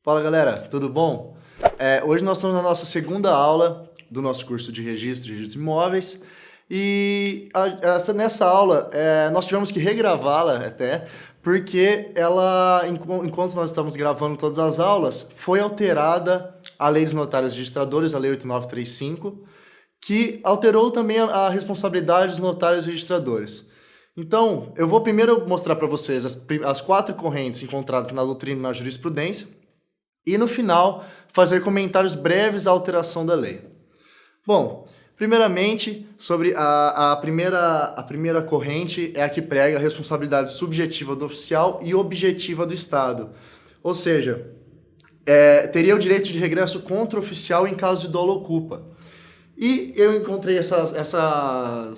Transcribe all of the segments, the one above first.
Fala galera, tudo bom? Hoje nós estamos na nossa segunda aula do nosso curso de registros imóveis e nessa aula nós tivemos que regravá-la até porque ela, enquanto nós estamos gravando todas as aulas, foi alterada a Lei dos Notários Registradores, a Lei 8935, que alterou também a responsabilidade dos notários registradores. Então, eu vou primeiro mostrar para vocês as 4 correntes encontradas na doutrina e na jurisprudência, e no final fazer comentários breves à alteração da lei. Bom, primeiramente, sobre a primeira corrente é a que prega a responsabilidade subjetiva do oficial e objetiva do Estado. Ou seja, teria o direito de regresso contra o oficial em caso de dolo ou culpa. E eu encontrei essa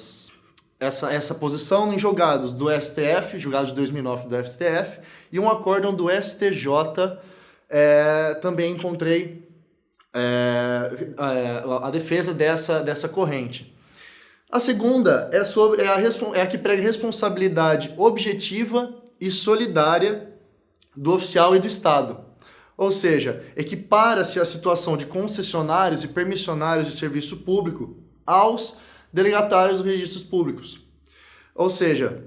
posição em julgados do STF, julgado de 2009 do STF, e um acórdão do STJ. Também encontrei a defesa dessa corrente. A segunda é a que prega responsabilidade objetiva e solidária do oficial e do Estado. Ou seja, equipara-se a situação de concessionários e permissionários de serviço público aos delegatários dos registros públicos. Ou seja,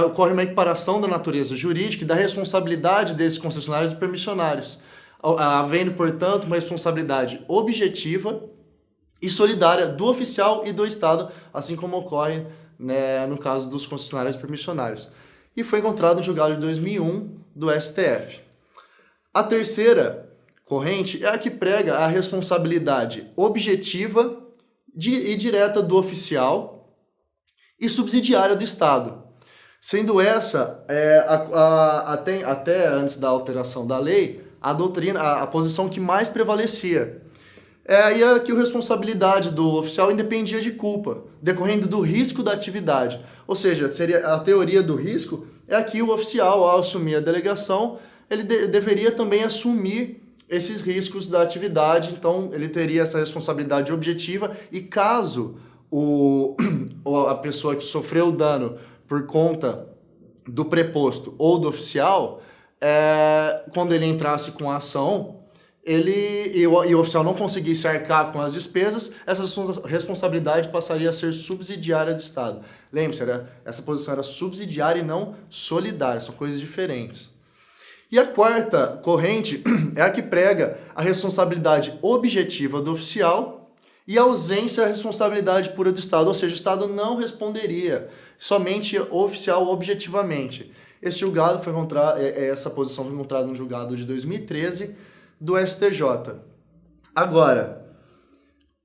ocorre uma equiparação da natureza jurídica e da responsabilidade desses concessionários e permissionários, havendo, portanto, uma responsabilidade objetiva e solidária do oficial e do Estado, assim como ocorre, no caso dos concessionários e permissionários. E foi encontrado no julgado de 2001 do STF. A terceira corrente é a que prega a responsabilidade objetiva e direta do oficial e subsidiária do Estado. Sendo essa, até antes da alteração da lei, a posição que mais prevalecia. E a que a responsabilidade do oficial independia de culpa, decorrendo do risco da atividade. Ou seja, seria a teoria do risco é que o oficial, ao assumir a delegação, ele deveria também assumir esses riscos da atividade, então ele teria essa responsabilidade objetiva e caso a pessoa que sofreu o dano por conta do preposto ou do oficial, quando ele entrasse com a ação, e o oficial não conseguisse arcar com as despesas, essa responsabilidade passaria a ser subsidiária do Estado. Lembre-se, essa posição era subsidiária e não solidária, são coisas diferentes. E a quarta corrente é a que prega a responsabilidade objetiva do oficial e a ausência da responsabilidade pura do Estado, ou seja, o Estado não responderia, somente o oficial objetivamente. Essa posição foi encontrada no julgado de 2013 do STJ. Agora,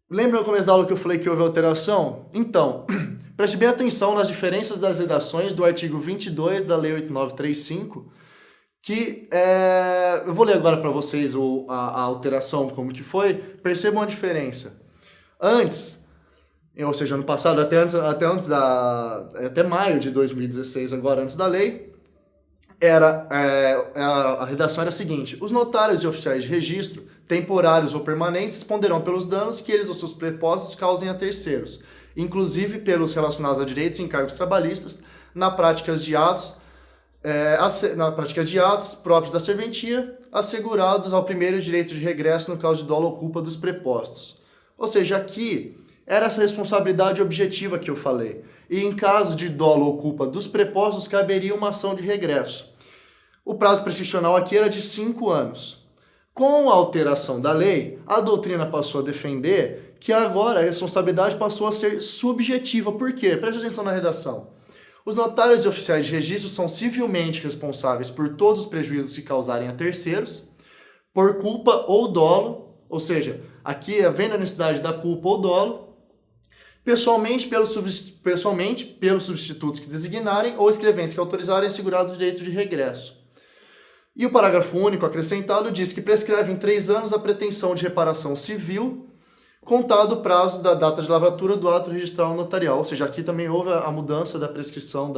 lembra no começo da aula que eu falei que houve alteração? Então, preste bem atenção nas diferenças das redações do artigo 22 da Lei 8935, que eu vou ler agora para vocês a alteração, como que foi. Percebam a diferença. Antes, ou seja, ano passado, até maio de 2016, agora antes da lei, a redação era a seguinte: os notários e oficiais de registro, temporários ou permanentes, responderão pelos danos que eles ou seus prepostos causem a terceiros, inclusive pelos relacionados a direitos e encargos trabalhistas, na prática de atos próprios da serventia, assegurados ao primeiro direito de regresso no caso de dolo ou culpa dos prepostos. Ou seja, aqui era essa responsabilidade objetiva que eu falei. E em caso de dolo ou culpa dos prepostos, caberia uma ação de regresso. O prazo prescricional aqui era de 5 anos. Com a alteração da lei, a doutrina passou a defender que agora a responsabilidade passou a ser subjetiva. Por quê? Preste atenção na redação. Os notários e oficiais de registro são civilmente responsáveis por todos os prejuízos que causarem a terceiros, por culpa ou dolo, ou seja, aqui havendo a necessidade da culpa ou dolo, pessoalmente pelos substitutos que designarem ou escreventes que autorizarem assegurados o direito de regresso. E o parágrafo único acrescentado diz que prescreve em 3 anos a pretensão de reparação civil, contado o prazo da data de lavratura do ato registral notarial. Ou seja, aqui também houve a mudança da prescrição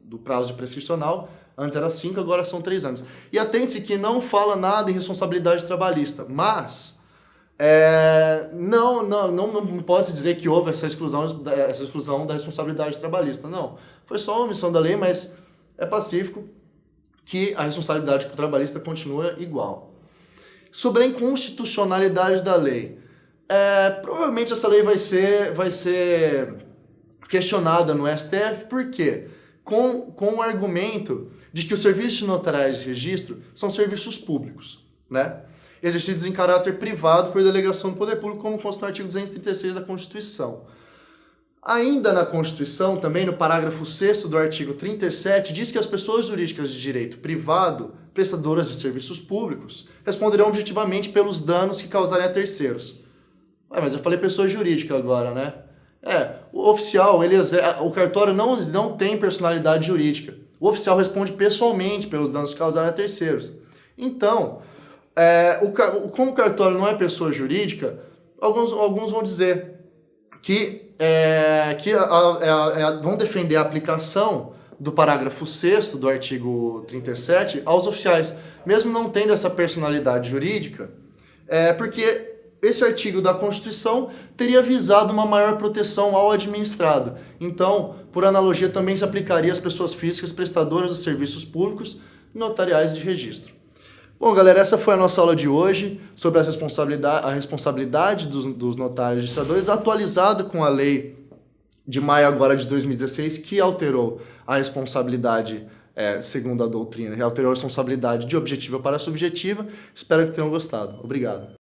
do prazo de prescricional. Antes era 5, agora são 3 anos. E atente-se que não fala nada em responsabilidade trabalhista, mas não pode dizer que houve essa exclusão da responsabilidade trabalhista. Não, foi só uma omissão da lei, mas é pacífico que a responsabilidade trabalhista continua igual. Sobre a inconstitucionalidade da lei, provavelmente essa lei vai ser questionada no STF, por quê? Com o argumento de que os serviços notariais de registro são serviços públicos, né? Exercidos em caráter privado por delegação do poder público, como consta no artigo 236 da Constituição. Ainda na Constituição, também no parágrafo 6º do artigo 37, diz que as pessoas jurídicas de direito privado, prestadoras de serviços públicos, responderão objetivamente pelos danos que causarem a terceiros. Mas eu falei pessoa jurídica agora, né? O oficial, o cartório não tem personalidade jurídica. O oficial responde pessoalmente pelos danos que causarem a terceiros. Então, como o cartório não é pessoa jurídica, alguns vão dizer que vão defender a aplicação do parágrafo 6º do artigo 37 aos oficiais, mesmo não tendo essa personalidade jurídica, porque esse artigo da Constituição teria visado uma maior proteção ao administrado. Então, por analogia, também se aplicaria às pessoas físicas prestadoras de serviços públicos notariais de registro. Bom, galera, essa foi a nossa aula de hoje sobre a responsabilidade dos notários registradores, atualizada com a lei de maio agora de 2016, que alterou a responsabilidade, segundo a doutrina, alterou a responsabilidade de objetiva para subjetiva. Espero que tenham gostado. Obrigado.